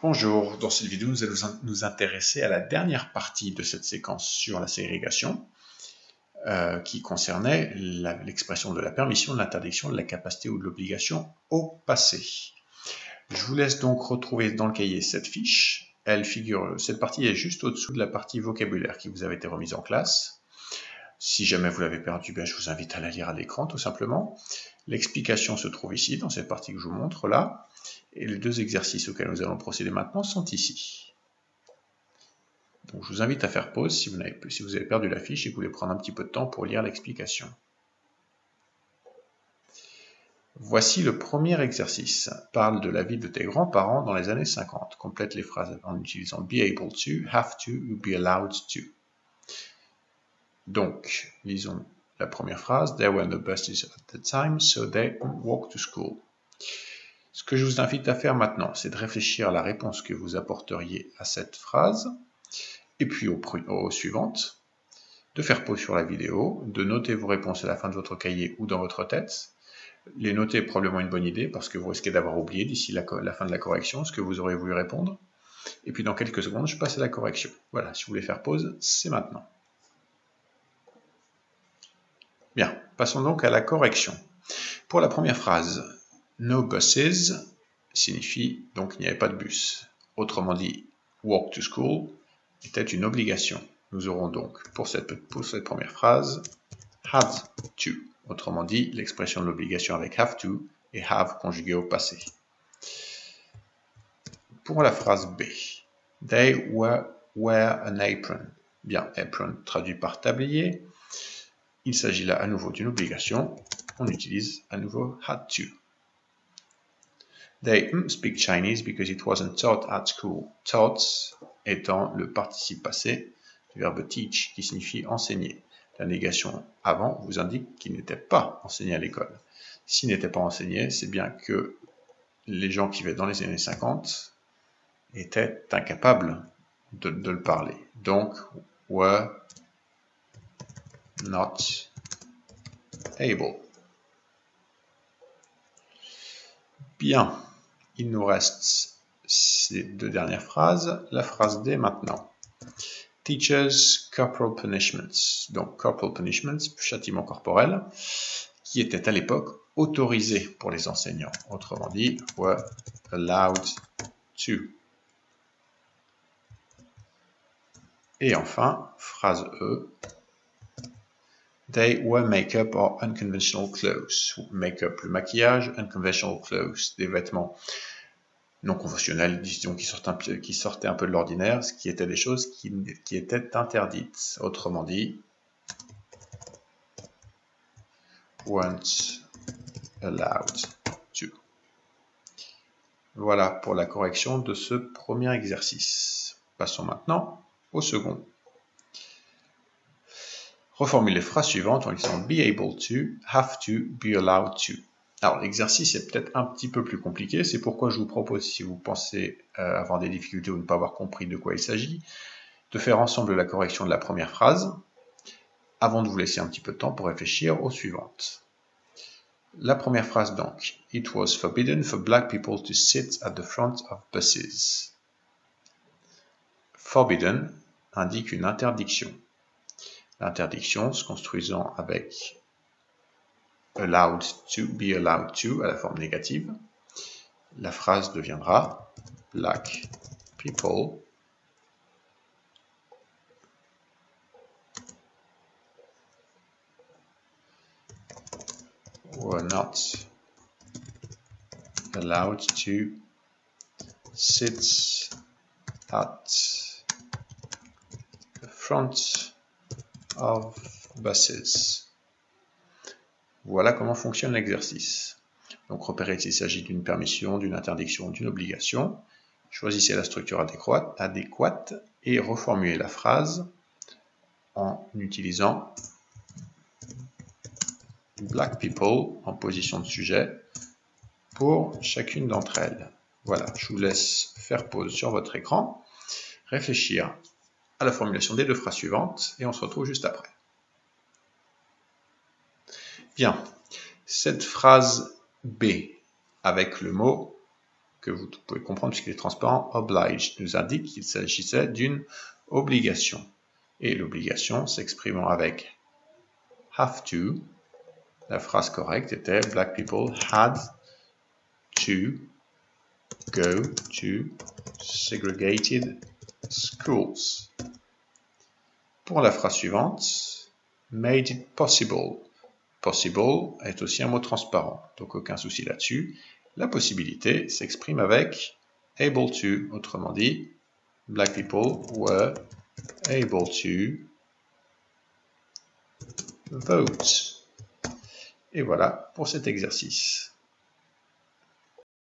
Bonjour, dans cette vidéo nous allons nous intéresser à la dernière partie de cette séquence sur la ségrégation qui concernait l'expression de la permission, de l'interdiction, de la capacité ou de l'obligation au passé. Je vous laisse donc retrouver dans le cahier cette fiche. Cette partie est juste au-dessous de la partie vocabulaire qui vous avait été remise en classe. Si jamais vous l'avez perdu, je vous invite à la lire à l'écran tout simplement. L'explication se trouve ici, dans cette partie que je vous montre là. Et les deux exercices auxquels nous allons procéder maintenant sont ici. Donc je vous invite à faire pause si vous avez perdu la fiche et que vous voulez prendre un petit peu de temps pour lire l'explication. Voici le premier exercice. Parle de la vie de tes grands-parents dans les années 50. Complète les phrases en utilisant be able to, have to ou be allowed to. Donc, lisons la première phrase. There were no buses at the time, so they walked to school. Ce que je vous invite à faire maintenant, c'est de réfléchir à la réponse que vous apporteriez à cette phrase, et puis aux suivantes, de faire pause sur la vidéo, de noter vos réponses à la fin de votre cahier ou dans votre tête. Les noter est probablement une bonne idée, parce que vous risquez d'avoir oublié d'ici la fin de la correction ce que vous aurez voulu répondre. Et puis dans quelques secondes, je passe à la correction. Voilà, si vous voulez faire pause, c'est maintenant. Bien, passons donc à la correction. Pour la première phrase, no buses signifie donc il n'y avait pas de bus. Autrement dit, walk to school était une obligation. Nous aurons donc pour cette première phrase had to. Autrement dit, l'expression de l'obligation avec have to et have conjugué au passé. Pour la phrase B, they wear an apron. Bien, apron traduit par tablier. Il s'agit là à nouveau d'une obligation. On utilise à nouveau had to. They speak Chinese because it wasn't taught at school. Taught étant le participe passé du verbe teach qui signifie enseigner. La négation avant vous indique qu'il n'était pas enseigné à l'école. S'il n'était pas enseigné, c'est bien que les gens qui vivaient dans les années 50 étaient incapables de le parler. Donc, were not able. Bien, il nous reste ces deux dernières phrases. La phrase D maintenant. Teachers corporal punishments. Donc, corporal punishments, châtiment corporel, qui était à l'époque autorisé pour les enseignants. Autrement dit, were allowed to. Et enfin, phrase E. They wear make-up or unconventional clothes. Make-up, le maquillage, unconventional clothes, des vêtements non conventionnels, disons, qui sortaient un peu de l'ordinaire, ce qui étaient des choses qui étaient interdites. Autrement dit, weren't allowed to. Voilà pour la correction de ce premier exercice. Passons maintenant au second. Reformule les phrases suivantes en disant be able to, have to, be allowed to. Alors l'exercice est peut-être un petit peu plus compliqué, c'est pourquoi je vous propose, si vous pensez avoir des difficultés ou ne pas avoir compris de quoi il s'agit, de faire ensemble la correction de la première phrase, avant de vous laisser un petit peu de temps pour réfléchir aux suivantes. La première phrase donc, it was forbidden for black people to sit at the front of buses. Forbidden indique une interdiction. L'interdiction se construisant avec allowed to, be allowed to à la forme négative. La phrase deviendra black people were not allowed to sit at the front of buses. Voilà comment fonctionne l'exercice. Donc repérez s'il s'agit d'une permission, d'une interdiction, d'une obligation. Choisissez la structure adéquate et reformulez la phrase en utilisant black people en position de sujet pour chacune d'entre elles. Voilà, je vous laisse faire pause sur votre écran, réfléchir à la formulation des deux phrases suivantes et on se retrouve juste après. Bien, cette phrase B avec le mot que vous pouvez comprendre puisqu'il est transparent, obliged, nous indique qu'il s'agissait d'une obligation. Et l'obligation s'exprimant avec have to, la phrase correcte était Black people had to go to segregated schools. Pour la phrase suivante, made it possible. Possible est aussi un mot transparent, donc aucun souci là-dessus. La possibilité s'exprime avec able to, autrement dit, Black people were able to vote. Et voilà pour cet exercice.